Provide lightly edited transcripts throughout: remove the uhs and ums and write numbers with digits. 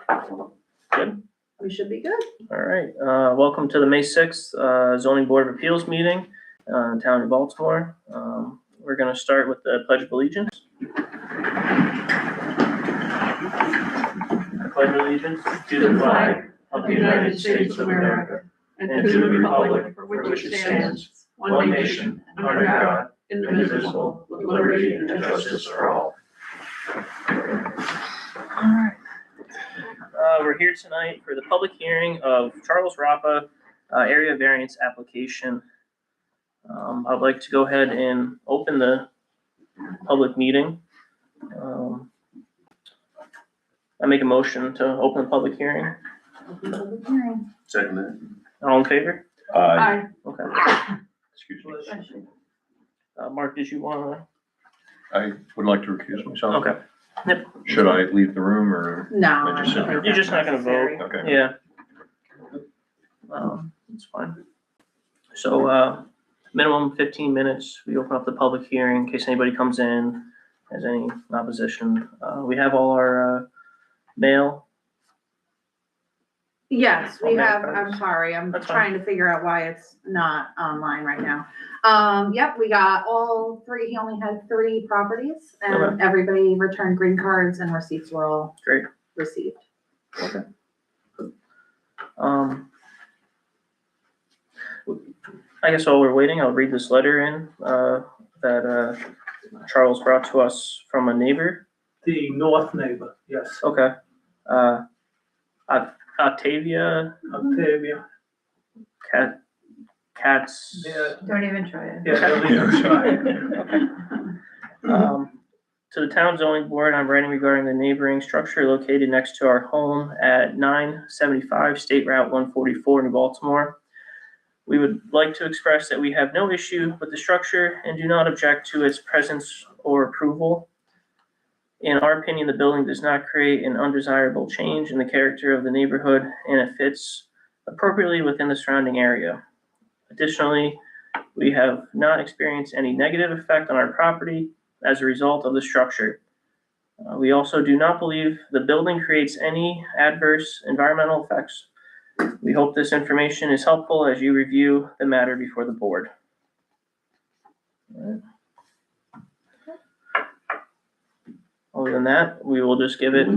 Good. We should be good. All right. Welcome to the May 6th Zoning Board of Appeals meeting in Town of Baltimore. We're going to start with the Pledge of Allegiance. I pledge allegiance to the flag of the United States of America and to the republic for which it stands, one nation, under God, indivisible, with liberty and justice for all. All right. We're here tonight for the public hearing of Charles Rapa area variance application. I'd like to go ahead and open the public meeting. I make a motion to open the public hearing. Second that. All in favor? Aye. Okay. Excuse me. Mark, did you want I would like to recuse myself. to? Okay. Yep. Should I leave the room or? No. I just I don't think You're just not that's gonna vote. necessary. Okay. Yeah. That's fine. So, minimum 15 minutes. We open up the public hearing in case anybody comes in, has any opposition. We have all our mail. Yes, we Okay. have, I'm sorry, I'm That's fine. trying to figure out why it's not online right now. Yep, we got all three, he only had 3 properties and Okay. everybody returned green cards and receipts were all Great. received. I guess while we're waiting, I'll read this letter in that Charles brought to us from a neighbor. The north neighbor, yes, Okay. Octavia Octavia. Katz. Yeah, Don't even try it. yeah, don't even try. To the town zoning board, I'm writing regarding the neighboring structure located next to our home at 975 State Route 144 in Baltimore. We would like to express that we have no issue with the structure and do not object to its presence or approval. In our opinion, the building does not create an undesirable change in the character of the neighborhood and it fits appropriately within the surrounding area. Additionally, we have not experienced any negative effect on our property as a result of the structure. We also do not believe the building creates any adverse environmental effects. We hope this information is helpful as you review the matter before the board. All right. Other than that, we will just give it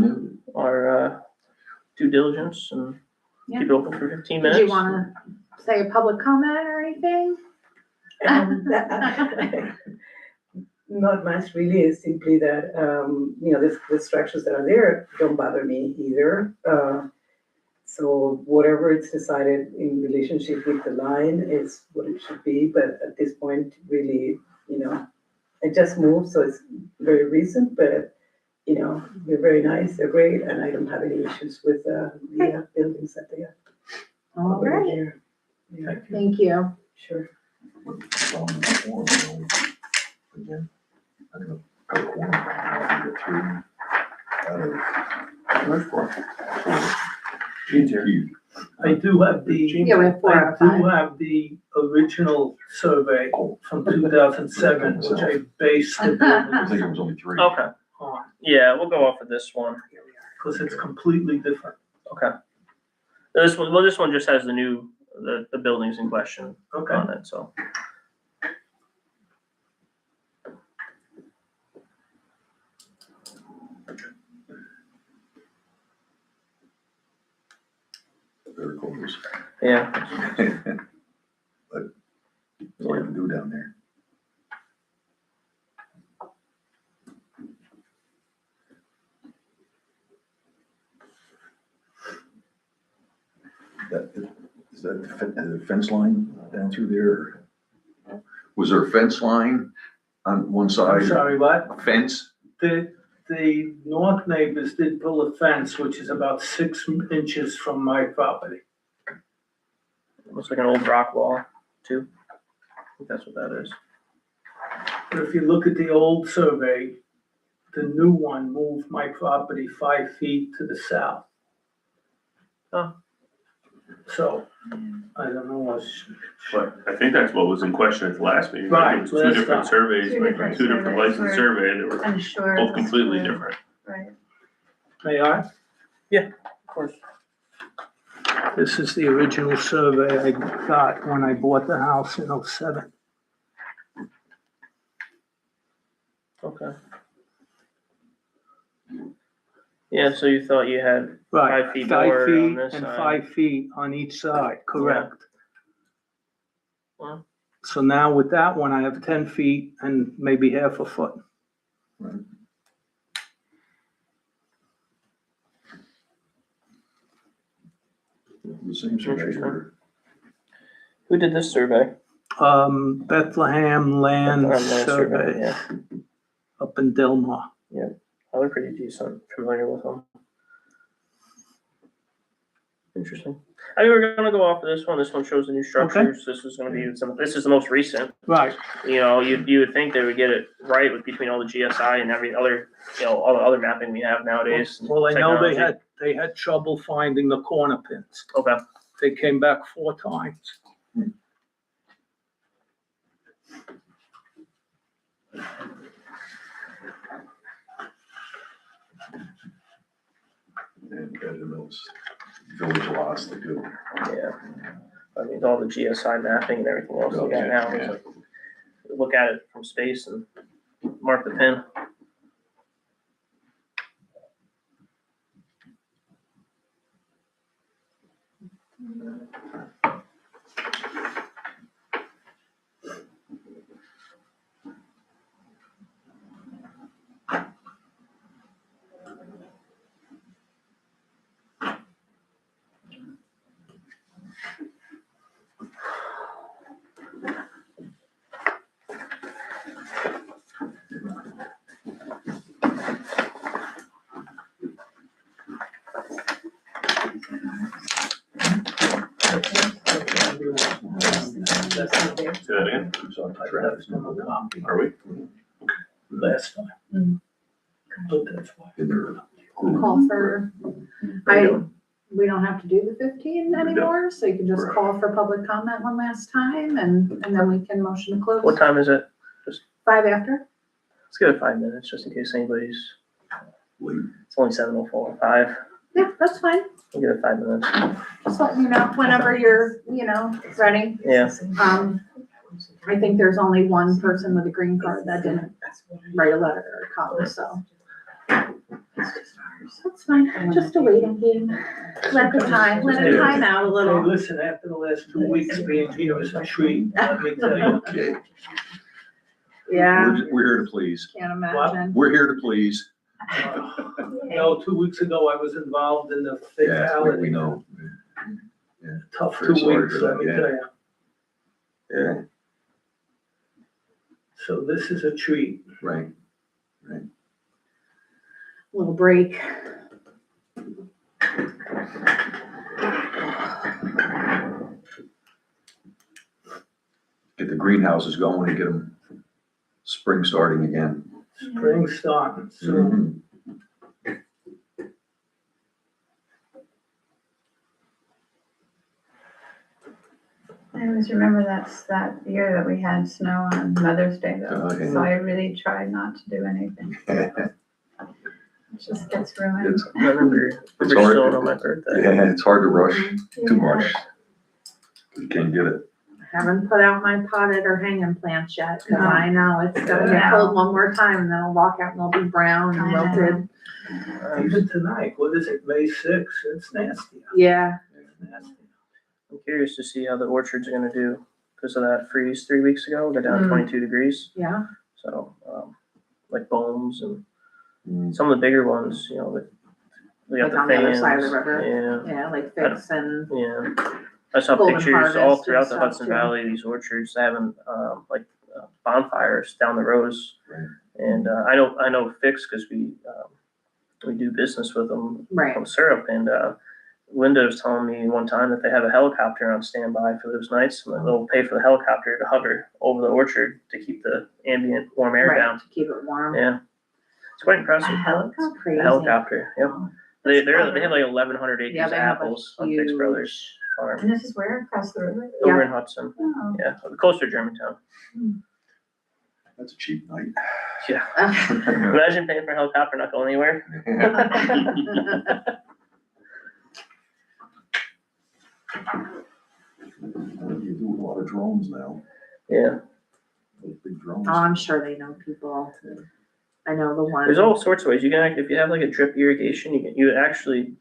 our due diligence and keep it open for 15 minutes. Did you wanna say a public comment or anything? Not much really, it's simply that, the structures that are there don't bother me either. So whatever it's decided in relationship with the line is what it should be, but at this point, really, I just moved, so it's very recent, but, they're very nice, they're great, and I don't have any issues with the buildings that they are. All right, There. Yeah, thank you. sure. I do have Yeah, we have 4 out of 5. the original survey from 2007, which I based the buildings it was only 3. Okay, on, yeah, we'll go off of this one. because it's completely different. Okay. This one just has the buildings in question Okay, on it, so. Very close. Yeah. But that's all you can do down there. Is that the fence line down through there? Or was there a fence line on one side? I'm sorry, what? A fence? The north neighbors did pull a fence, which is about 6 inches from my property. Looks like an old rock wall, too. I think that's what that is. But if you look at the old survey, the new one moved my property 5 feet to the south. Oh. So, I don't know what's. But I think that's what was in question at the last meeting. Right, It was two last different time. surveys, Two like different two different surveys licensed were survey that were Unsure. both completely different. Right. May I? course. This is the original survey I got when I bought the house in '07. Okay. Yeah, so you thought you had Right, 5 feet 5 more on feet this and side. 5 feet on each side, correct. Well, So now with that one, I have 10 feet and maybe half a foot. The same surveyor. who did this survey? Bethlehem Land Land Survey Yeah, up in Delmar. they're pretty decent, familiar with them. Interesting. I mean, we're gonna go off of this one. This one shows the new structures. This is gonna be this is the most recent. Right, You know, you would think they would get it right with between all the GSI and every other, all the other mapping we have nowadays. well, I know Technology. they had trouble finding the corner pins. Okay. They came back 4 times. And those village lots that go. Yeah. I mean, all the GSI mapping and everything else we got now, it's like, look at it from space and mark the pin. Say that again? Travis, Are we? Last time. But that's why. in their group. Call for, we don't have to do the 15 anymore, so you can just call for public comment one last time and then we can motion to close. What time is it? 5 after? Let's give it 5 minutes, just in case anybody's, Late. it's only 7:04, 5. Yeah, that's fine. We'll give it 5 minutes. Just let me know whenever you're, ready. Yeah. I think there's only one person with a green card that didn't write a letter or come, so. That's fine, just a waiting game. Let it time out a Hey, little. listen, after the last 2 weeks being here as a treat, let me tell you. Okay, Yeah, we're here to please. can't imagine. We're here to please. No, 2 weeks ago, I was involved in the Yeah, fatality. we know. Tough Very 2 sorry weeks, for let me that, tell you. Yeah, So this is a treat. right. Little break. Get the greenhouses going and get them spring starting again. Spring starting soon. Mhm. I always remember that's that year that we had snow on Mother's Day though, Okay. so I really tried not to do anything. It just gets ruined. It's, I remember It's hard. snowing on my birthday. yeah, it's hard to rush too Yeah. much. You can't get it. Haven't put out my potted or hanging plants yet, cause I know it's gonna get Yeah. cold one more time and then I'll walk out and they'll be brown and I know. wilted. Even tonight, what is it, May 6th? It's nasty. Yeah, It's nasty. I'm curious to see how the orchards are gonna do because of that freeze 3 weeks ago. Got down to 22 degrees. yeah. So, like Bones and Mm. some of the bigger ones, we got Like the on the other fans. side of the river. Yeah, Yeah, like Fix and, yeah. I saw Golden pictures Harvest all and throughout the stuff, Hudson too. Valley, these orchards having, bonfires down the rows. Right. And, I know Fix because we do business with them right, from syrup, and Linda was telling me one time that they have a helicopter on standby for those nights, and they'll pay for the helicopter to hover over the orchard to keep the ambient warm air right, down. to keep it warm. Yeah, it's quite A impressive. helicopter? The Crazy. helicopter, yep. They have like 1,100 acres Yeah, of they have a apples on Fix huge- Brothers Farm And this is where, across the river? over in Hudson. Oh. Yeah, close to Germantown. That's a cheap night. Yeah. Imagine paying for a helicopter not going anywhere. You do a lot of drones now, Yeah, those big drones. Oh, I'm sure they know people. I know the one. there's all sorts of ways. You can, if you have like a drip irrigation, you actually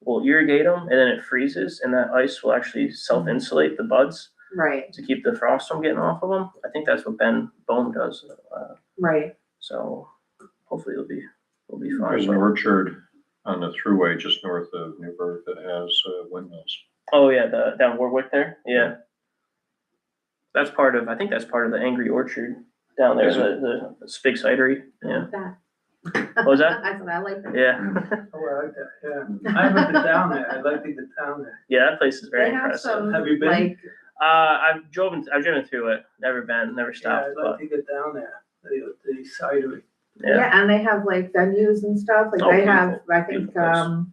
will irrigate them and then it freezes and that ice will actually self-insulate the buds Right, to keep the frost from getting off of them. I think that's what Ben Bohm does. right. So hopefully it'll be There's an fine. orchard on the thruway just north of Newburgh that has windmills. Oh yeah, down Warwick there. Yeah, that's part of. I think that's part of the Angry Orchard down there. Is it? The Spig Cidery. Yeah. That. What was that? I said, I like that. Yeah. Oh, I like that, yeah. I haven't been down there. I'd like to get down there. Yeah, that place is very They have impressive. some, Have you been? like, I've driven through it. Never been. Never Yeah, stopped. I'd like to get down there, the cidery. But yeah. yeah, and they have like venues and stuff, like Oh, they have, beautiful, I think, beautiful place.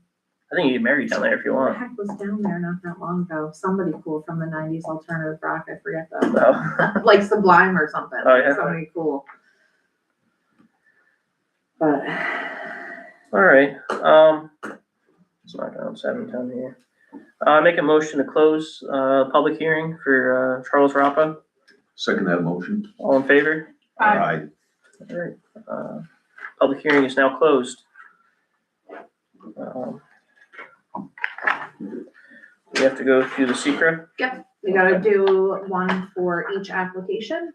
I think you get married down there if you who the want. heck was down there not that long ago? Somebody cool from the nineties alternative rock, I forget the, Oh. like Sublime or something. Oh, yeah. Somebody cool. But, All right. Let's knock down 7:10 here. Make a motion to close public hearing for Charles Rappa. Second that motion. All in favor? Aye. All right. Public hearing is now closed. We have to go through the secret we gotta do one for each application,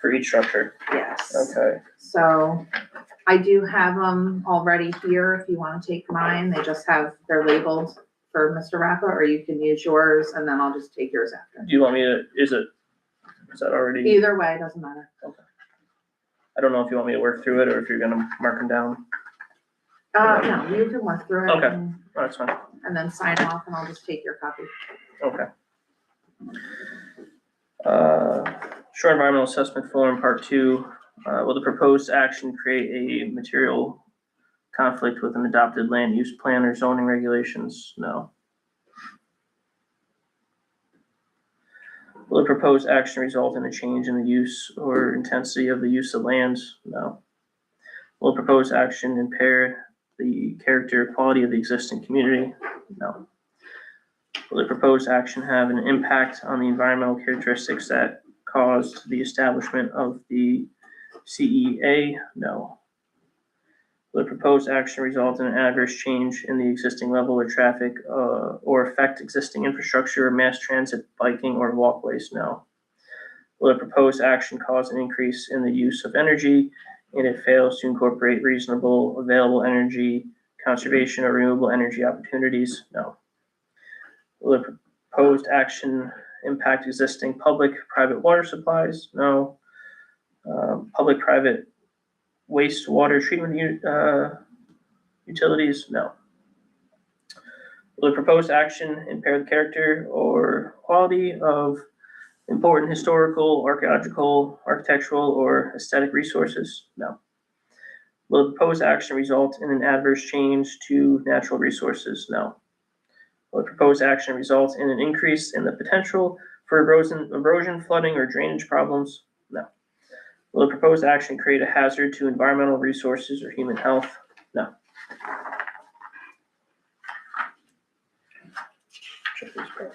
for each structure. yes. Okay. So I do have them already here if you wanna take mine, they're labeled for Mr. Rappa, or you can use yours and then I'll just take yours after. Do you want me to, is that already? Either way, it doesn't matter. I don't know if you want me to work through it or if you're gonna mark them down. No, you can work through it. Okay. and- Oh, that's fine. And then sign off and I'll just take your copy. Okay. Short environmental assessment form, part 2. Will the proposed action create a material conflict with an adopted land use plan or zoning regulations? No. Will the proposed action result in a change in the use or intensity of the use of land? No. Will the proposed action impair the character or quality of the existing community? No. Will the proposed action have an impact on the environmental characteristics that caused the establishment of the CEA? No. Will the proposed action result in an adverse change in the existing level of traffic or affect existing infrastructure or mass transit, biking, or walkways? No. Will the proposed action cause an increase in the use of energy and it fails to incorporate reasonable available energy conservation or renewable energy opportunities? No. Will the proposed action impact existing public-private water supplies? No. Public-private wastewater treatment utilities? No. Will the proposed action impair the character or quality of important historical, archaeological, architectural, or aesthetic resources? No. Will the proposed action result in an adverse change to natural resources? No. Will the proposed action result in an increase in the potential for erosion, flooding, or drainage problems? No. Will the proposed action create a hazard to environmental resources or human health? No. Check these both.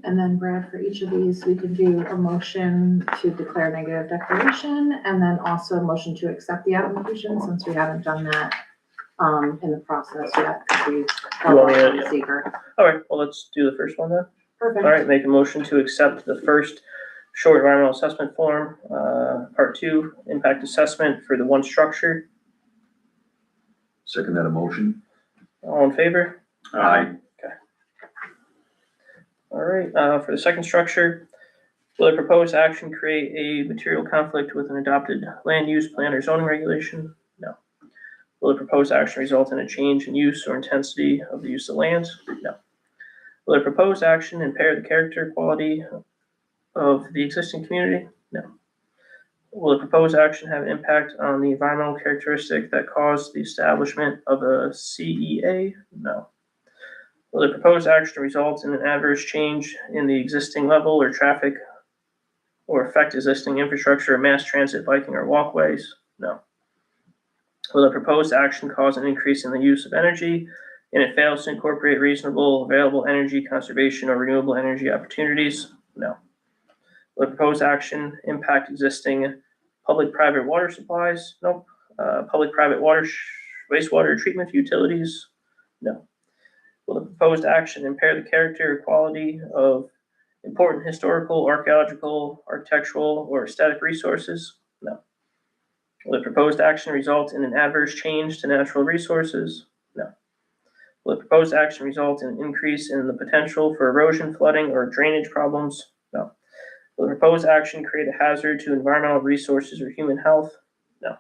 And then Brad, for each of these, we can do a motion to declare negative declaration and then also a motion to accept the application since we haven't done that in the process yet. 'Cause we held want me off to- on the yeah. seeker. All right, well, let's do the first one then. Perfect. All right, make a motion to accept the first short environmental assessment form, part 2, impact assessment for the one structure. Second that motion. All in favor? Aye. All right, for the second structure, will the proposed action create a material conflict with an adopted land use plan or zoning regulation? No. Will Will the proposed action result in a change in use or intensity of the use of land? No. Will the proposed action impair the character quality of the existing community? No. Will the proposed action have an impact on the environmental characteristic that caused the establishment of a CEA? No. Will the proposed action result in an adverse change in the existing level or traffic or affect existing infrastructure, mass transit, biking, or walkways? No. Will the proposed action cause an increase in the use of energy and it fails to incorporate reasonable available energy conservation or renewable energy opportunities? No. Will the proposed action impact existing public-private water supplies? Nope. Public-private wastewater treatment utilities? No. Will the proposed action impair the character or quality of important historical, archaeological, architectural, or aesthetic resources? No. Will the proposed action result in an adverse change to natural resources? No. Will the proposed action result in an increase in the potential for erosion, flooding, or drainage problems? No. Will the proposed action create a hazard to environmental resources or human health? No.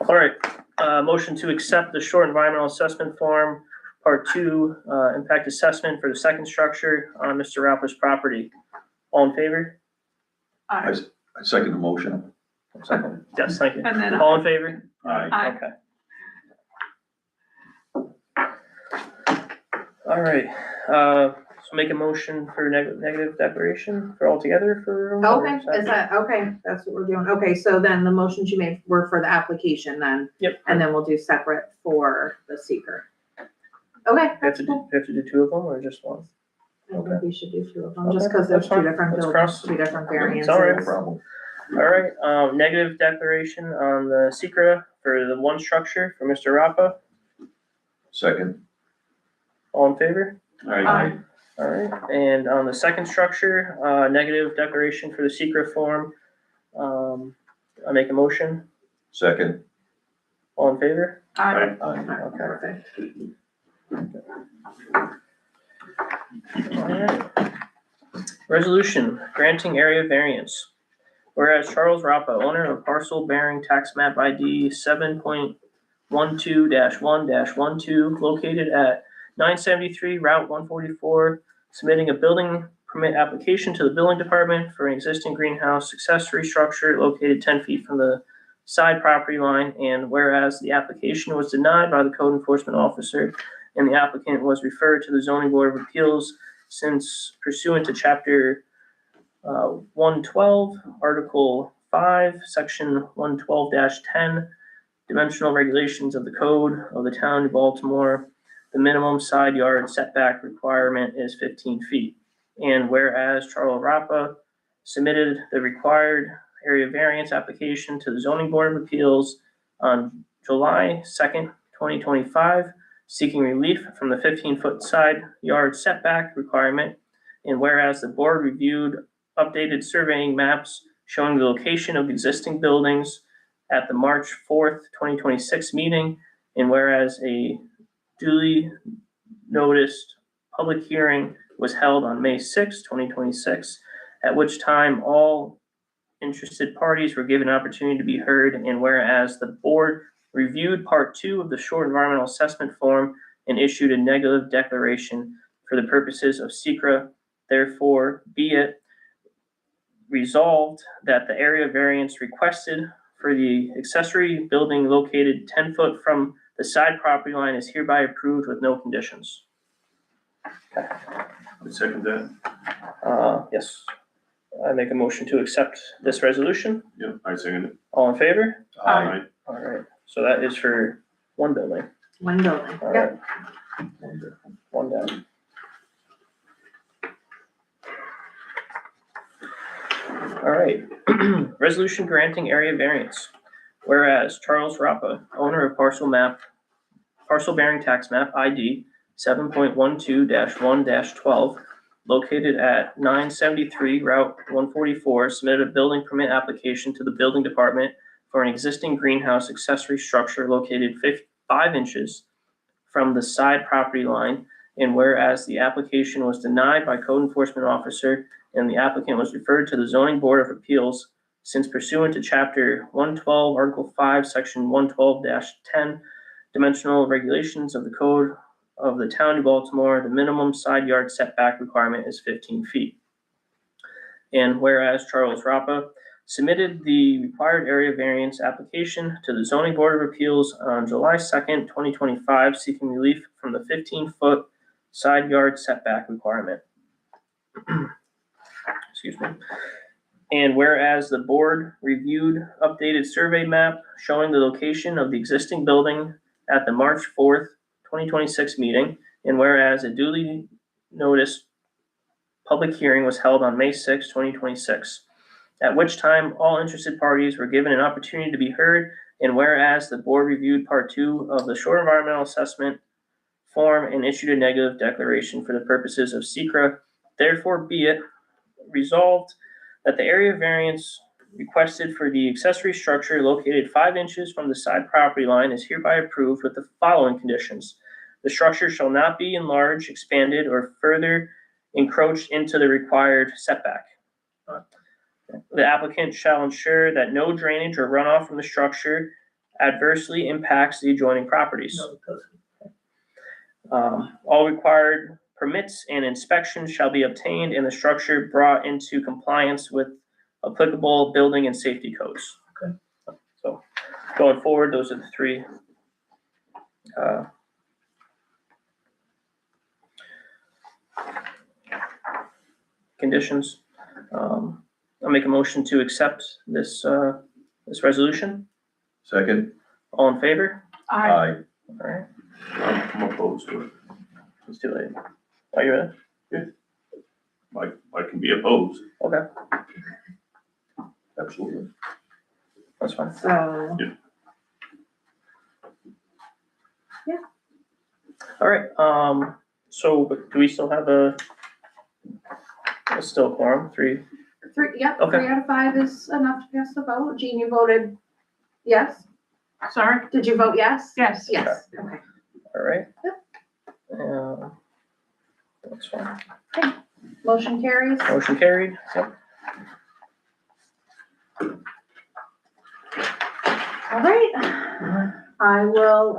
All right, motion to accept the short environmental assessment form, part 2, impact assessment for the second structure on Mr. Ralph's property. All in favor? I second the motion. Second. Yes, thank you. And then All in favor? Aye. Okay. All right, so make a motion for negative declaration for altogether for. Okay, is that, okay, that's what we're doing. Okay, so then the motions you made were for the application then? Yep. And then we'll do separate for the seeker. Okay, Have to do 2 of them or just one? I think we should do 2 of them, Okay, just because there's that's fine. 2 different Let's buildings, cross. 2 different It's variances. all right. No problem. All right, negative declaration on the secret for the one structure for Mr. Rappa. Second. All in favor? Aye. All right, and on the second structure, negative declaration for the secret form. I make a motion. Second. All in favor? Aye. Okay. Perfect. All right. Resolution granting area variance. Whereas Charles Rappa, owner of parcel bearing tax map ID 7.12-1-12, located at 973 Route 144, submitting a building permit application to the building department for an existing greenhouse accessory structure located 10 feet from the side property line, and whereas the application was denied by the code enforcement officer and the applicant was referred to the zoning board of appeals since pursuant to chapter 112, Article 5, Section 112-10, dimensional regulations of the code of the town of Baltimore, the minimum side yard setback requirement is 15 feet. And whereas Charles Rappa submitted the required area variance application to the zoning board of appeals on July 2nd, 2025, seeking relief from the 15-foot side yard setback requirement. And whereas the board reviewed updated surveying maps showing the location of existing buildings at the March 4th, 2026 meeting, and whereas a duly noticed public hearing was held on May 6, 2026, at which time all interested parties were given an opportunity to be heard, and whereas the board reviewed part 2 of the short environmental assessment form and issued a negative declaration for the purposes of SECRA, therefore be it resolved that the area variance requested for the accessory building located 10 foot from the side property line is hereby approved with no conditions. I second that. Yes. I make a motion to accept this resolution. Yeah, I second it. All in favor? Aye. All right, so that is for one building. One building. All Yep. right. One down. All right, resolution granting area variance. Whereas Charles Rappa, owner of parcel bearing tax map ID 7.12-1-12, located at 973 Route 144, submitted a building permit application to the building department for an existing greenhouse accessory structure located 5 inches from the side property line. And whereas the application was denied by code enforcement officer and the applicant was referred to the zoning board of appeals, since pursuant to chapter 112, article 5, section 112-10, dimensional regulations of the code of the town of Baltimore, the minimum side yard setback requirement is 15 feet. And whereas Charles Rappa submitted the required area variance application to the zoning board of appeals on July 2nd, 2025, seeking relief from the 15-foot side yard setback requirement. Excuse me. And whereas the board reviewed updated survey map showing the location of the existing building at the March 4th, 2026 meeting, and whereas a duly noticed public hearing was held on May 6, 2026, at which time all interested parties were given an opportunity to be heard, and whereas the board reviewed part 2 of the short environmental assessment form and issued a negative declaration for the purposes of SECRA, therefore be it resolved that the area variance requested for the accessory structure located 5 inches from the side property line is hereby approved with the following conditions. The structure shall not be enlarged, expanded, or further encroached into the required setback. The applicant shall ensure that no drainage or runoff from the structure adversely impacts the adjoining properties. No, it doesn't. All required permits and inspections shall be obtained and the structure brought into compliance with applicable building and safety codes. Okay. So going forward, those are the 3 conditions. I'll make a motion to accept this resolution. Second? All in favor? Aye. All right, I'm opposed to it. it's too late. Are you ready? I can be opposed. Okay, Absolutely. that's fine. So, All right, so do we still have a still quorum, 3? 3, yep, Okay. 3 out of 5 is enough to pass the vote. Jean, you voted yes? Sorry? Did you vote yes? Yes. Yes, okay. All right. Yep. That's fine. Motion carries. Motion carried. Yep. All right. I will,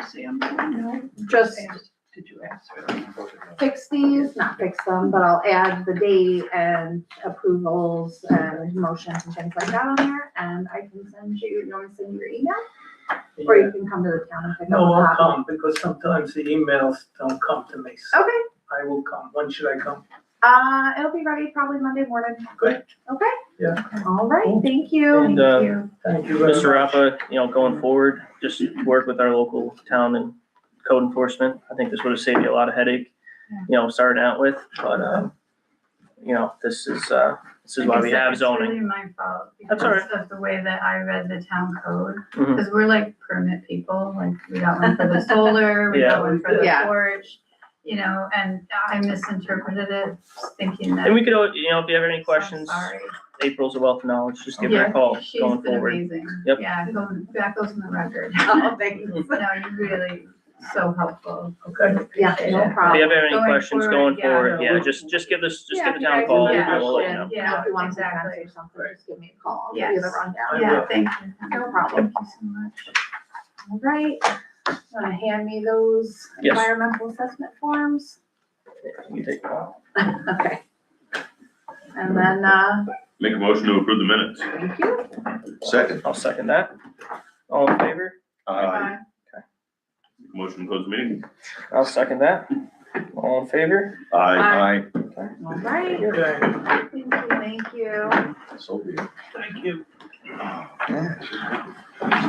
See, I'm no. just Did you ask? fix these, not fix them, but I'll add the date and approvals and motions and things like that on there, and I can send you want me to send you your email? Or you can come to the town and pick up No, a I'll copy. come, because sometimes the emails don't come to me, so Okay, I will come. When should I come? it'll be ready probably Monday morning. Good. Okay? Yeah. All right, thank you. And, Thank you. Thank you very much. Mr. Rappa, going forward, just work with our local town and code enforcement. I think this would have saved you a lot of headache, starting out with, but, this is why we have It's really zoning. my fault That's all because of the way that I read the town code. Mhm. Because we're like permit people, like we got one for the solar, we got one for the Yeah. porch, and I misinterpreted it thinking that. And we could, if you have any So questions, Sorry. April's a wealth of knowledge, just give her Yeah, a call she's going been forward. amazing. Yep. Yeah, that goes in the record. Oh, thank you. No, you're really so helpful. Okay. Yeah, no If you problem. have any Going questions forward, going yeah. forward, just give the town a call, Yeah, we'll let you know. Yeah, If you want to exactly. or something, just give me a call. I'll give you the Yes. rundown. Yeah, thank you. No problem. Thank you so much. All right, want to hand me those Yes. environmental assessment forms? You take a call. Okay. And then, Make a motion to approve the minutes. thank you. Second? I'll second that. All in favor? Aye. Motion to close the meeting. I'll second that. All in favor? Aye. All right. Okay. Thank you. So be it.